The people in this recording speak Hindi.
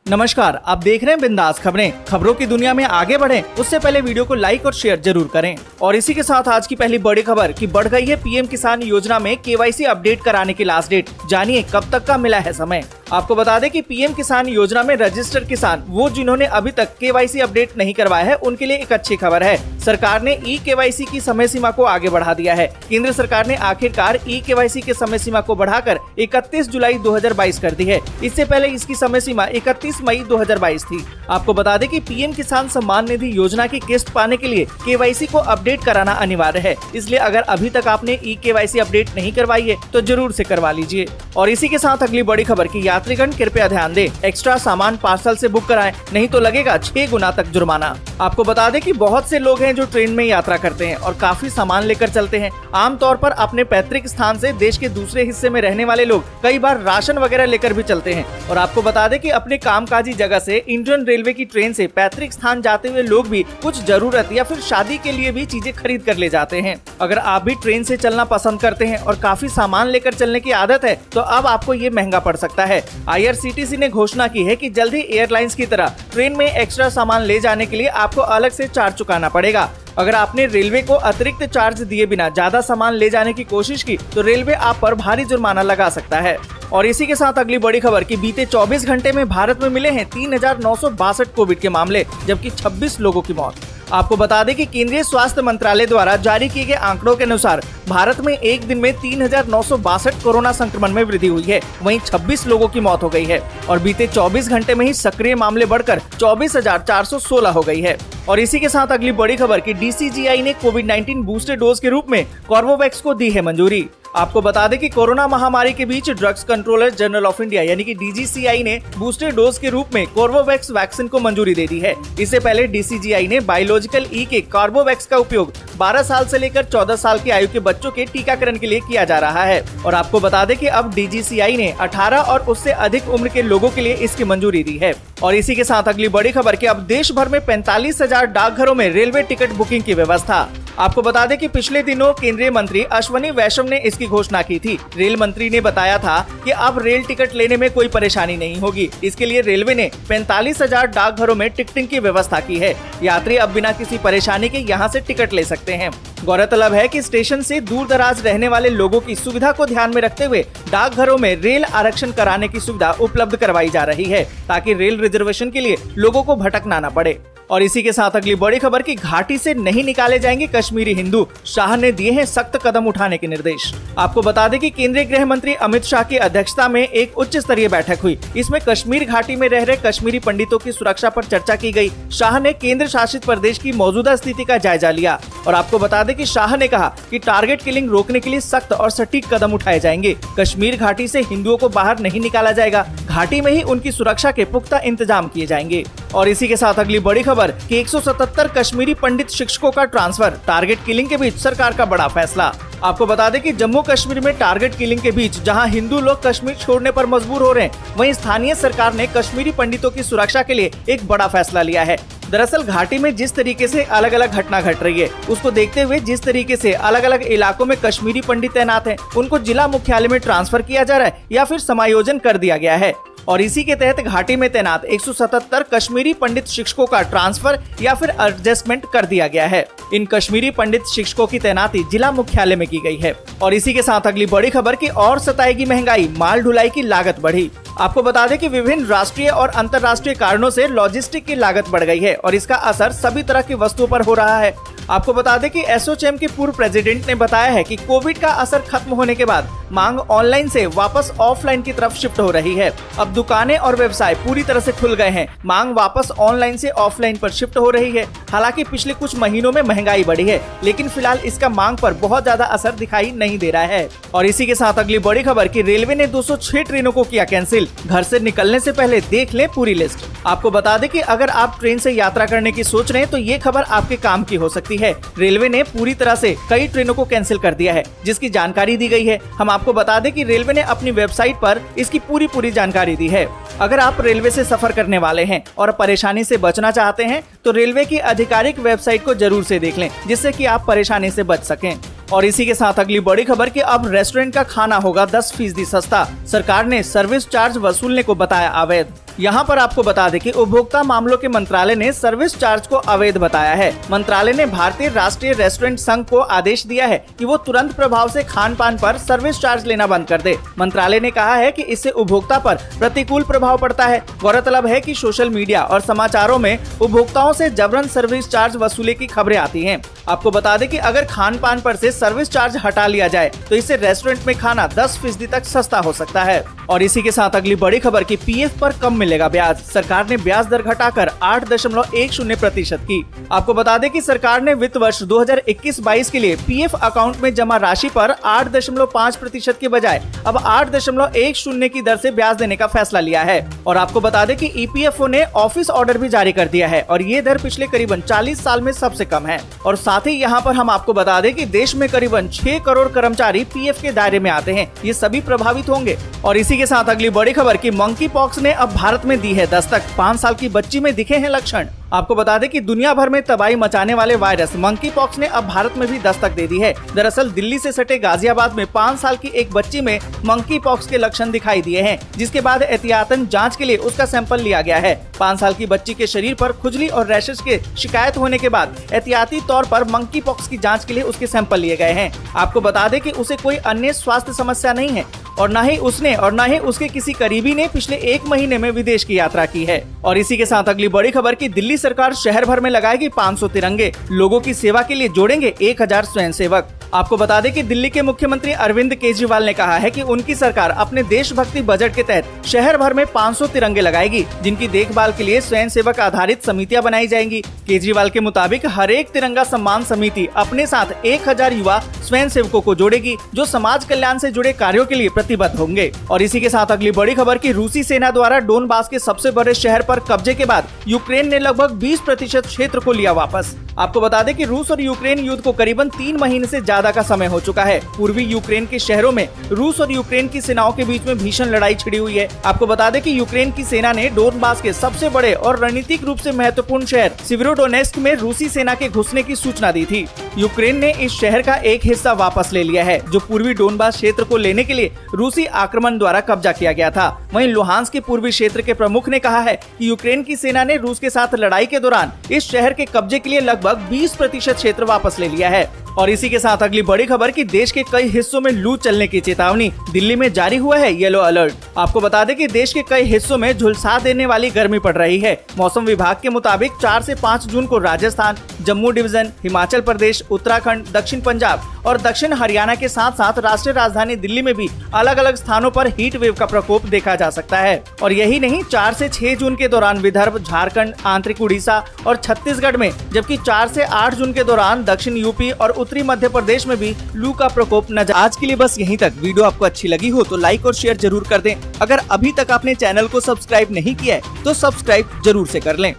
नमस्कार, आप देख रहे हैं बिंदास खबरें। खबरों की दुनिया में आगे बढ़ें उससे पहले वीडियो को लाइक और शेयर जरूर करें। और इसी के साथ आज की पहली बड़ी खबर कि बढ़ गई है पीएम किसान योजना में केवाईसी अपडेट कराने की लास्ट डेट। जानिए कब तक का मिला है समय। आपको बता दें कि पीएम किसान योजना में रजिस्टर्ड किसान वो जिन्होंने अभी तक केवाईसी अपडेट नहीं करवाया है उनके लिए एक अच्छी खबर है। सरकार ने ई केवाईसी की समय सीमा को आगे बढ़ा दिया है। केंद्र सरकार ने आखिरकार ई केवाईसी के समय सीमा को बढ़ाकर 31 जुलाई 2022 कर दी है। इससे पहले इसकी समय सीमा 31 मई 2022 थी। आपको बता दें कि पीएम किसान सम्मान निधि योजना की किस्त पाने के लिए केवाईसी को अपडेट कराना अनिवार्य है। इसलिए अगर अभी तक आपने ई केवाईसी अपडेट नहीं करवाई है तो जरूर से करवा लीजिए। और इसी के साथ अगली बड़ी खबर की यात्रीगण कृपया ध्यान दें, एक्स्ट्रा सामान पार्सल से बुक कराएं, नहीं तो लगेगा 6 गुना तक जुर्माना। आपको बता दें कि बहुत से लोग हैं जो ट्रेन में यात्रा करते हैं और काफी सामान लेकर चलते हैं। आमतौर पर अपने पैतृक स्थान से देश के दूसरे हिस्से में रहने वाले लोग कई बार राशन वगैरह लेकर भी चलते हैं। और आपको बता दें कि अपने कामकाजी जगह से इंडियन रेलवे की ट्रेन से पैतृक स्थान जाते हुए लोग भी कुछ जरूरत या फिर शादी के लिए भी चीजें खरीद कर ले जाते हैं। अगर आप भी ट्रेन से चलना पसंद करते हैं और काफी सामान लेकर चलने की आदत है तो अब आपको ये महंगा पड़ सकता है। IRCTC ने घोषणा की है कि जल्द ही एयरलाइंस की तरह ट्रेन में एक्स्ट्रा सामान ले जाने के लिए आपको अलग से चार्ज चुकाना पड़ेगा। अगर आपने रेलवे को अतिरिक्त चार्ज दिए बिना ज्यादा सामान ले जाने की कोशिश की तो रेलवे आप पर भारी जुर्माना लगा सकता है। और इसी के साथ अगली बड़ी खबर कि बीते 24 घंटे में भारत में मिले हैं 3,962 कोविड के मामले, जबकि 26 लोगों की मौत। आपको बता दें कि केंद्रीय स्वास्थ्य मंत्रालय द्वारा जारी किए गए आंकड़ों के अनुसार भारत में एक दिन में 3,962 कोरोना संक्रमण में वृद्धि हुई है। वहीं 26 लोगों की मौत हो गई है और बीते 24 घंटे में ही सक्रिय मामले बढ़कर 24,416 हो गई है। और इसी के साथ अगली बड़ी खबर कि DCGI ने कोविड-19 बूस्टर डोज के रूप में कॉर्बोवैक्स को दी है मंजूरी। आपको बता दें कि कोरोना महामारी के बीच Drugs Controller General of India यानी कि DGCI ने बूस्टर डोज के रूप में कॉर्बोवैक्स वैक्सीन को मंजूरी दे दी है। इससे पहले DCGI ने बायोलॉजिकल ई के कॉर्बोवैक्स का उपयोग 12 साल से लेकर 14 साल की आयु के बच्चों के टीकाकरण के लिए किया जा रहा है। और आपको बता दें कि अब DGCI ने 18 और उससे अधिक उम्र के लोगों के लिए इसकी मंजूरी दी है। और इसी के साथ अगली बड़ी खबर कि अब देश भर में 45,000 डाकघरों में रेलवे टिकट बुकिंग की व्यवस्था। आपको बता दें कि पिछले दिनों केंद्रीय मंत्री अश्विनी वैष्णव ने इसकी घोषणा की थी। रेल मंत्री ने बताया था कि अब रेल टिकट लेने में कोई परेशानी नहीं होगी। इसके लिए रेलवे ने 45,000 डाकघरों में टिकटिंग की व्यवस्था की है। यात्री अब बिना किसी परेशानी के यहां से टिकट ले सकते हैं। गौरतलब है कि स्टेशन से दूर दराज रहने वाले लोगों की सुविधा को ध्यान में रखते हुए डाकघरों में रेल आरक्षण कराने की सुविधा उपलब्ध करवाई जा रही है ताकि रेल रिजर्वेशन के लिए लोगों को भटकना न पड़े। और इसी के साथ अगली बड़ी खबर कि घाटी से नहीं निकाले जाएंगे कश्मीरी हिंदू, शाह ने दिए हैं सख्त कदम उठाने के निर्देश। आपको बता दें कि केंद्रीय गृह मंत्री अमित शाह की अध्यक्षता में एक उच्च स्तरीय बैठक हुई। इसमें कश्मीर घाटी में रह रहे कश्मीरी पंडितों की सुरक्षा पर चर्चा की गई। शाह ने केंद्र शासित प्रदेश की मौजूदा स्थिति का जायजा लिया। और आपको बता दें कि शाह ने कहा कि टारगेट किलिंग रोकने के लिए सख्त और सटीक कदम उठाए जाएंगे। कश्मीर घाटी से हिंदुओं को बाहर नहीं निकाला जाएगा, घाटी में ही उनकी सुरक्षा के पुख्ता इंतजाम किए जाएंगे। और इसी के साथ अगली बड़ी खबर कि 177 कश्मीरी पंडित शिक्षकों का ट्रांसफर, टारगेट किलिंग के बीच सरकार का बड़ा फैसला। आपको बता दें कि जम्मू कश्मीर में टारगेट किलिंग के बीच जहां हिंदू लोग कश्मीर छोड़ने पर मजबूर हो रहे हैं, वहीं स्थानीय सरकार ने कश्मीरी पंडितों की सुरक्षा के लिए एक बड़ा फैसला लिया है। दरअसल घाटी में जिस तरीके से अलग अलग घटना घट रही है उसको देखते हुए जिस तरीके से अलग अलग इलाकों में कश्मीरी पंडित तैनात हैं, उनको जिला मुख्यालय में ट्रांसफर किया जा रहा है या फिर समायोजन कर दिया गया है। और इसी के तहत घाटी में तैनात 177 कश्मीरी पंडित शिक्षकों का ट्रांसफर या फिर एडजस्टमेंट कर दिया गया है। इन कश्मीरी पंडित शिक्षकों की तैनाती जिला मुख्यालय में की गई है। और इसी के साथ अगली बड़ी खबर की और सताएगी महंगाई, माल ढुलाई की लागत बढ़ी। आपको बता दें कि विभिन्न राष्ट्रीय और अंतर्राष्ट्रीय कारणों से लॉजिस्टिक की लागत बढ़ गई है और इसका असर सभी तरह की वस्तुओं पर हो रहा है। आपको बता दें कि एसोचैम के पूर्व प्रेसिडेंट ने बताया है कि कोविड का असर खत्म होने के बाद मांग ऑनलाइन से वापस ऑफलाइन की तरफ शिफ्ट हो रही है। अब दुकानें और व्यवसाय पूरी तरह से खुल गए हैं, मांग वापस ऑनलाइन से ऑफलाइन पर शिफ्ट हो रही है। हालांकि पिछले कुछ महीनों में महंगाई बढ़ी है, लेकिन फिलहाल इसका मांग पर बहुत ज्यादा असर दिखाई नहीं दे रहा है। और इसी के साथ अगली बड़ी खबर कि रेलवे ने 206 ट्रेनों को किया कैंसिल। घर से निकलने से पहले देख लें पूरी लिस्ट। आपको बता दें कि अगर आप ट्रेन से यात्रा करने की सोच रहे हैं तो ये खबर आपके काम की हो सकती है। रेलवे ने पूरी तरह से कई ट्रेनों को कैंसिल कर दिया है, जिसकी जानकारी दी गई है। हम आपको बता दें कि रेलवे ने अपनी वेबसाइट पर इसकी पूरी जानकारी दी है। अगर आप रेलवे से सफर करने वाले हैं और परेशानी से बचना चाहते हैं तो रेलवे की आधिकारिक वेबसाइट को जरूर से देख लें, जिससे कि आप परेशानी से बच सकें। और इसी के साथ अगली बड़ी खबर कि अब रेस्टोरेंट का खाना होगा 10% सस्ता। सरकार ने सर्विस चार्ज वसूलने को बताया अवैध। यहाँ पर आपको बता दें कि उपभोक्ता मामलों के मंत्रालय ने सर्विस चार्ज को अवैध बताया है। मंत्रालय ने भारतीय राष्ट्रीय रेस्टोरेंट संघ को आदेश दिया है कि वो तुरंत प्रभाव से खान पान पर सर्विस चार्ज लेना बंद कर दे। मंत्रालय ने कहा है कि इससे उपभोक्ता पर प्रतिकूल प्रभाव पड़ता है। गौरतलब है कि सोशल मीडिया और समाचारों में उपभोक्ताओं से जबरन सर्विस चार्ज वसूले की खबरें आती हैं। आपको बता दें कि अगर खान पान पर से सर्विस चार्ज हटा लिया जाए तो इससे रेस्टोरेंट में खाना 10% तक सस्ता हो सकता है। और इसी के साथ अगली बड़ी खबर की पीएफ पर कम मिलेगा ब्याज। सरकार ने ब्याज दर घटाकर 8.10% की। आपको बता दें कि सरकार ने वित्त वर्ष 2021-22 के लिए पीएफ अकाउंट में जमा राशि पर 8.5% के बजाय अब 8.10 की दर से ब्याज देने का फैसला लिया है। और आपको बता दें कि ईपीएफओ ने ऑफिस ऑर्डर भी जारी कर दिया है और ये दर पिछले करीबन 40 साल में सबसे कम है। और साथ ही यहाँ पर हम आपको बता दें कि देश में करीबन 6 करोड़ कर्मचारी पीएफ के दायरे में आते हैं, ये सभी प्रभावित होंगे। और इसी के साथ अगली बड़ी खबर की मंकी पॉक्स ने अब भारत में दी है दस्तक। 5 साल की बच्ची में दिखे हैं लक्षण। आपको बता दें कि दुनिया भर में तबाही मचाने वाले वायरस मंकी पॉक्स ने अब भारत में भी दस्तक दे दी है। दरअसल दिल्ली से सटे गाजियाबाद में 5 साल की एक बच्ची में मंकी पॉक्स के लक्षण दिखाई दिए हैं, जिसके बाद एहतियातन जांच के लिए उसका सैंपल लिया गया है। 5 साल की बच्ची के शरीर पर खुजली और रैशेस के शिकायत होने के बाद एहतियाती तौर पर मंकी पॉक्स की जाँच के लिए उसके सैंपल लिए गए हैं। आपको बता दें कि उसे कोई अन्य स्वास्थ्य समस्या नहीं है और न ही उसने और न ही उसके किसी करीबी ने पिछले 1 महीने में विदेश की यात्रा की है। और इसी के साथ अगली बड़ी खबर की दिल्ली सरकार शहर भर में लगाएगी 500 तिरंगे। लोगों की सेवा के लिए जोड़ेंगे 1000 स्वयंसेवक। आपको बता दें कि दिल्ली के मुख्यमंत्री अरविंद केजरीवाल ने कहा है कि उनकी सरकार अपने देशभक्ति बजट के तहत शहर भर में 500 तिरंगे लगाएगी, जिनकी देखभाल के लिए स्वयंसेवक आधारित समितियां बनाई जाएंगी। केजरीवाल के मुताबिक हर एक तिरंगा सम्मान समिति अपने साथ 1000 युवा स्वयंसेवकों को जोड़ेगी, जो समाज कल्याण से जुड़े कार्यों के लिए प्रतिबद्ध होंगे। और इसी के साथ अगली बड़ी खबर की रूसी सेना द्वारा डोनबास के सबसे बड़े शहर पर कब्जे के बाद यूक्रेन ने लगभग 20% क्षेत्र को लिया वापस। आपको बता दें कि रूस और यूक्रेन युद्ध को करीबन 3 महीने से ज्यादा का समय हो चुका है। पूर्वी यूक्रेन के शहरों में रूस और यूक्रेन की सेनाओं के बीच में भीषण लड़ाई छिड़ी हुई है। आपको बता दें कि यूक्रेन की सेना ने डोनबास के सबसे बड़े और रणनीतिक रूप से महत्वपूर्ण शहर सिवेरोडोनेस्क में रूसी सेना के घुसने की सूचना दी थी। यूक्रेन ने इस शहर का एक हिस्सा वापस ले लिया है, जो पूर्वी डोनबास क्षेत्र को लेने के लिए रूसी आक्रमण द्वारा कब्जा किया गया था। वहीं लुहांस के पूर्वी क्षेत्र के प्रमुख ने कहा है कि यूक्रेन की सेना ने रूस के साथ लड़ाई के दौरान इस शहर के कब्जे के लिए लगभग 20% क्षेत्र वापस ले लिया है। और इसी के साथ अगली बड़ी खबर कि देश के कई हिस्सों में लू चलने की चेतावनी। दिल्ली में जारी हुआ है येलो अलर्ट। आपको बता दें कि देश के कई हिस्सों में झुलसा देने वाली गर्मी पड़ रही है। मौसम विभाग के मुताबिक 4 से 5 जून को राजस्थान, जम्मू डिवीजन, हिमाचल प्रदेश, उत्तराखंड, दक्षिण पंजाब और दक्षिण हरियाणा के साथ साथ राष्ट्रीय राजधानी दिल्ली में भी अलग अलग स्थानों पर हीट वेव का प्रकोप देखा जा सकता है। और यही नहीं, 4 से 6 जून के दौरान विदर्भ, झारखंड, आंतरिक उड़ीसा और छत्तीसगढ़ में, जबकि 4 से 8 जून के दौरान दक्षिण यूपी और उत्तरी मध्य प्रदेश में भी लू का प्रकोप नजर। आज के लिए बस यहीं तक। वीडियो आपको अच्छी लगी हो तो लाइक और शेयर जरूर कर दें। अगर अभी तक आपने चैनल को सब्सक्राइब नहीं किया है तो सब्सक्राइब जरूर से कर लें।